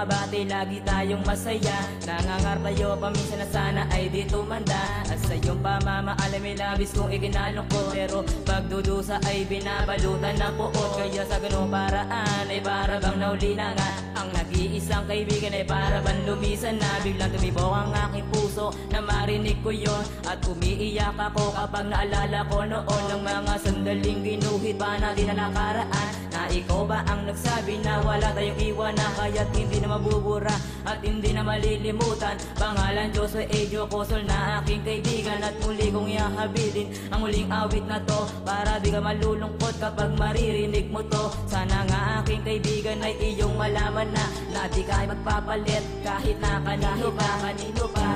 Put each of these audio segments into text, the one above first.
makabati, lagi tayong masaya. Nangangar tayo paminsan na sana ay di tumanda. At sa iyong pamamaalam may labis kong ikinalong ko, pero pagdudusa ay binabalutan ng puot. Kaya sa ganung paraan ay para bang nauli na nga. Ang nag-iisang kaibigan ay para bang lumisan na. Biglang tumibok ang aking puso na marinig ko yon. At umiiyak ako kapag naalala ko noon ng mga sandaling ginuhit pa natin na nakaraan. Na ikaw ba ang nagsabi na wala tayong iwanan, kaya't hindi na mabubura at hindi na malilimutan. Pangalan Joshua Ejo Cosol na aking kaibigan, at muli kong ihahabilin ang muling awit na to para di ka malulungkot kapag maririnig mo to. Sana nga aking kaibigan ay iyong malaman na di ka ay magpapalit kahit na kanino pa, kanino pa.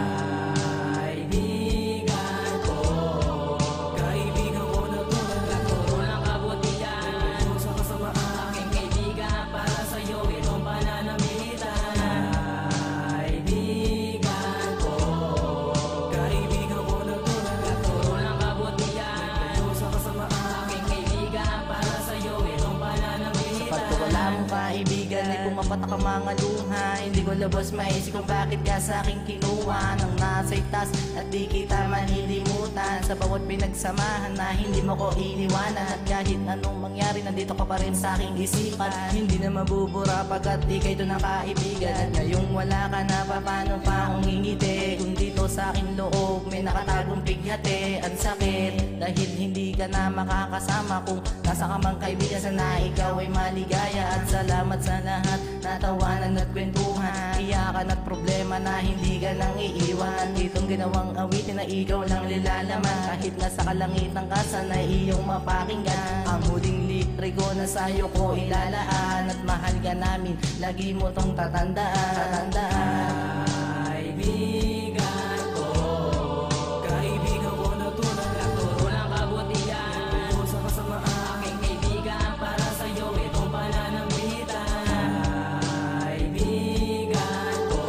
Kaibigan ay pumapatak ang mga luha, hindi ko labas maisip kung bakit ka sa akin kinuha. Nang nasa itas at di kita manilimutan, sa bawat pinagsamahan na hindi mo ko iniwanan. At kahit anong mangyari nandito ka pa rin sa aking isipan, hindi na mabubura pagkat ikay ito ng kaibigan. At ngayong wala ka na, paano pa akong ngingiti kung dito sa aking loob may nakatagong pighati. Ang sakit dahil hindi ka na makakasama, kung nasa ka mang kaibigan sana ikaw ay maligaya. At salamat sa lahat na tawanan at kwentuhan, iyakan at problema na hindi ka nang iiwan. Ditong ginawang awitin na ikaw lang nilalaman, kahit nasa kalangitan ka sana iyong mapakinggan. Ang huling liriko na sa'yo ko ilalaan, at mahal ka namin lagi mo tong tatandaan, tatandaan. Kaibigan ko, kaibigan ko na tunay, nagturo ng kabutihan, tungkol sa kasamaan. Aking kaibigan, para sa'yo itong pananambitan. Kaibigan ko,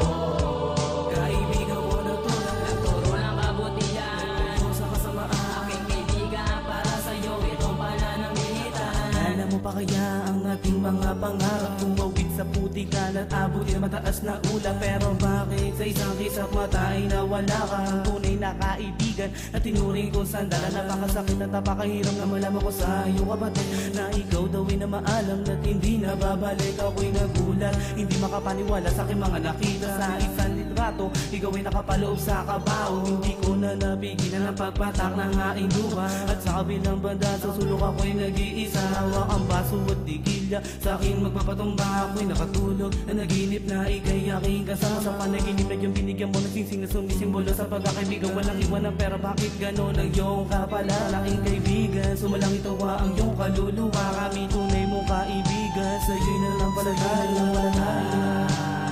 kaibigan ko na tunay, nagturo ng kabutihan, tungkol sa kasamaan. Aking kaibigan, para sa'yo itong pananambitan. Alam mo pa kaya ang ating mga pangarap, tumawid sa putikan at abutin mataas na ulap? Pero bakit sa isang kisap mata ay nawala ka? Ang tunay na kaibigan na tinuring ko sandala, napakasakit at napakahirap na malaman ko sa iyong kapatid na ikaw daw ay na maalam at hindi na babalik. Ako'y nagulat, hindi makapaniwala sa aking mga nakita. Sa isang litrato, ikaw ay nakapaloob sa kabaw. Hindi ko na napigilan ang pagpatak ng aking luha, at sa kabilang banda sa sulok ako'y nag-iisa. Hawak ang baso at digilya, sa aking magpapatumba ako'y nakatulog na naginip na ikay aking kasama. Sa panaginip na yung binigyan mo, nagsising na sumisimbolo sa pagkakaibigan. Walang iwanan, pero bakit gano'n ang iyong kapalalaking kaibigan? Sumalang itawa ang iyong kaluluwa, kami tunay mong kaibigan. Sa'yo'y na lang pala tayo, wala tayo.